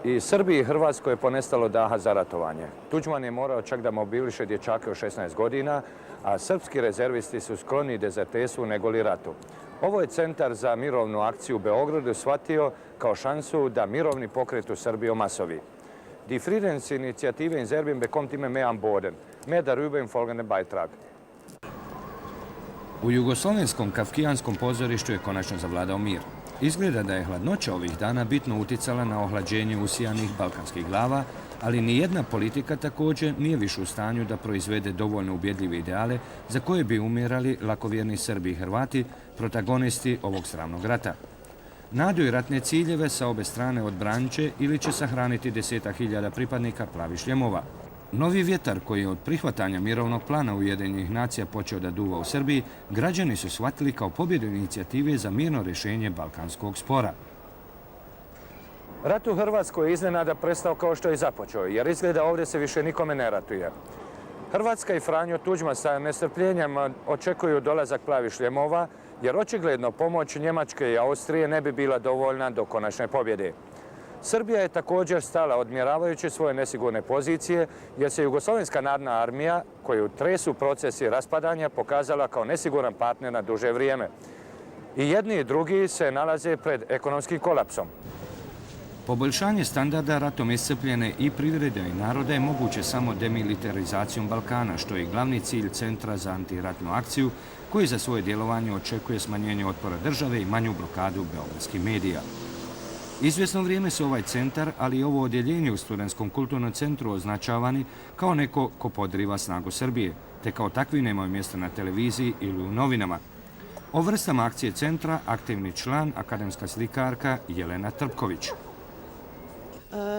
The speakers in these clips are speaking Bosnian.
I Srbiji i Hrvatskoj je ponestalo daha za ratovanje. Tuđman je morao čak da mobiliše dječake od 16 godina, a srpski rezervisti su skloni dezerterstvu nego li ratu. Ovo je Centar za mirovnu akciju u Beogradu shvatio kao šansu da mirovni pokret u Srbiji omasovi. Die Friedensinitiative in Serbien bekommt immer mehr am Boden. Mehr darüber im folgenden Beitrag. U jugoslovenskom kafkijanskom pozorištu je konačno zavladao mir. Izgleda da je hladnoća ovih dana bitno uticala na ohlađenje usijanih balkanskih glava, ali nijedna politika također nije više u stanju da proizvede dovoljno ubjedljive ideale za koje bi umirali lakovjerni Srbi i Hrvati, protagonisti ovog sramnog rata. Nadu i ratne ciljeve sa obe strane odbranit će ili će sahraniti 10.000 pripadnika plavih šljemova. Novi vjetar koji je od prihvatanja mirovnog plana Ujedinjenih nacija počeo da duva u Srbiji, građani su shvatili kao pobjedu inicijative za mirno rješenje balkanskog spora. Rat u Hrvatskoj je iznenada prestao kao što je započeo, jer izgleda ovdje se više nikome ne ratuje. Hrvatska i Franjo Tuđman sa nestrpljenjem očekuju dolazak plavih šljemova, jer očigledno pomoć Njemačke i Austrije ne bi bila dovoljna do konačne pobjede. Srbija je također stala odmjeravajući svoje nesigurne pozicije, jer se Jugoslovenska narodna armija, koju tresu procesi raspadanja, pokazala kao nesiguran partner na duže vrijeme. I jedni i drugi se nalaze pred ekonomskim kolapsom. Poboljšanje standarda ratom iscrpljene i privrede i naroda je moguće samo demilitarizacijom Balkana, što je glavni cilj Centra za antiratnu akciju, koji za svoje djelovanje očekuje smanjenje otpora države i manju blokadu beogradskih medija. Izvjesno vrijeme su ovaj centar, ali i ovo odjeljenje u Studentskom kulturnom centru označavani kao neko ko podriva snagu Srbije, te kao takvi nemaju mjesta na televiziji ili u novinama. O vrstama akcije centra aktivni član, akademska slikarka Jelena Trpković.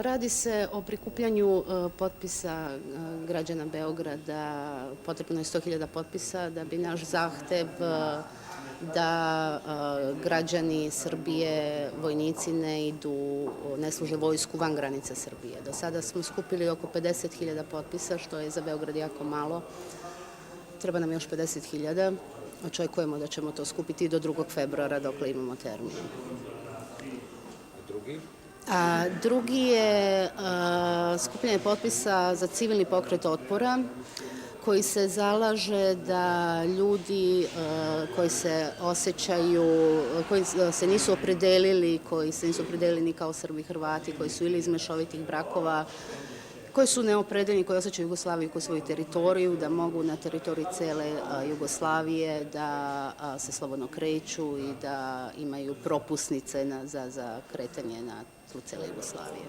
Radi se o prikupljanju potpisa građana Beograda. Potrebno je 100.000 potpisa da bi naš zahtev da građani Srbije, vojnici ne služe vojsku van granice Srbije. Do sada smo skupili oko 50.000 potpisa, što je za Beograd jako malo. Treba nam još 50.000. Očekujemo da ćemo to skupiti do 2. februara dokle imamo termin. Drugi je skupljanje potpisa za civilni pokret otpora, koji se zalaže da ljudi koji se osjećaju, koji se nisu opredelili, ni kao Srbi i Hrvati, koji su ili iz mešovitih brakova, koji su neopredeljeni, koji osjećaju Jugoslaviju kao svoju teritoriju, da mogu na teritoriji cele Jugoslavije da se slobodno kreću i da imaju propusnice za kretanje na tlu cele Jugoslavije.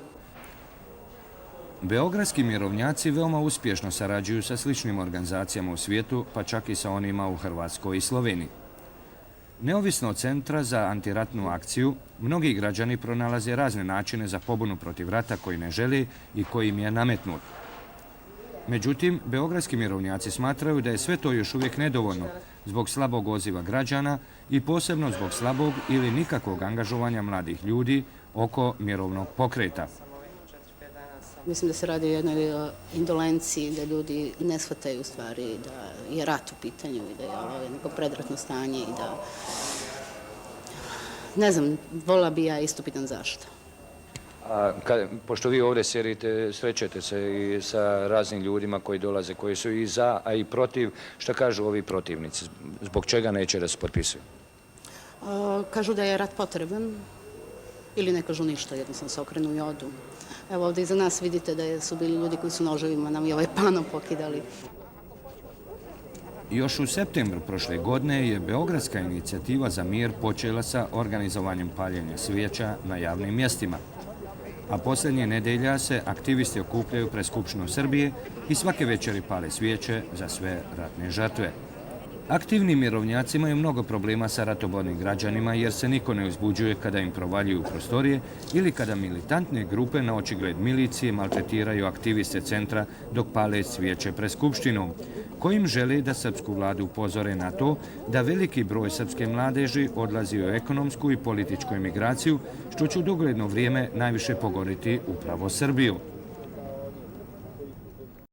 Beogradski mirovnjaci veoma uspješno sarađuju sa sličnim organizacijama u svijetu, pa čak i sa onima u Hrvatskoj i Sloveniji. Neovisno od Centra za antiratnu akciju, mnogi građani pronalaze razne načine za pobunu protiv rata koji ne žele i koji im je nametnut. Međutim, beogradski mirovnjaci smatraju da je sve to još uvijek nedovoljno zbog slabog odziva građana i posebno zbog slabog ili nikakvog angažovanja mladih ljudi oko mirovnog pokreta. Mislim da se radi o jednoj indolenciji, da ljudi ne shvataju u stvari da je rat u pitanju i da je ovo neko predratno stanje i da... Ne znam, volila bi ja isto pitan zašto. Pošto vi ovdje srećete se i sa raznim ljudima koji dolaze, koji su i za, a i protiv, šta kažu ovi protivnici? Zbog čega neće da se potpisuju? Kažu da je rat potreban ili ne kažu ništa, jednostavno se okrenu i odu. Evo ovdje iza nas vidite da su bili ljudi koji su noževima nam i ovaj pano pokidali. Još u septembru prošle godine je Beogradska inicijativa za mir počela sa organizovanjem paljenja svijeća na javnim mjestima. A posljednje nedelja se aktivisti okupljaju pred Skupštinom Srbije i svake večeri pale svijeće za sve ratne žrtve. Aktivni mirovnjaci imaju mnogo problema sa ratobodnim građanima jer se niko ne uzbuđuje kada im provaljuju prostorije ili kada militantne grupe na očigled milicije maltretiraju aktiviste centra dok pale svijeće pred Skupštinom, kojim žele da srpsku vladu upozore na to da veliki broj srpske mladeži odlazi u ekonomsku i političku emigraciju, što će u dogledno vrijeme najviše pogoditi upravo Srbiju.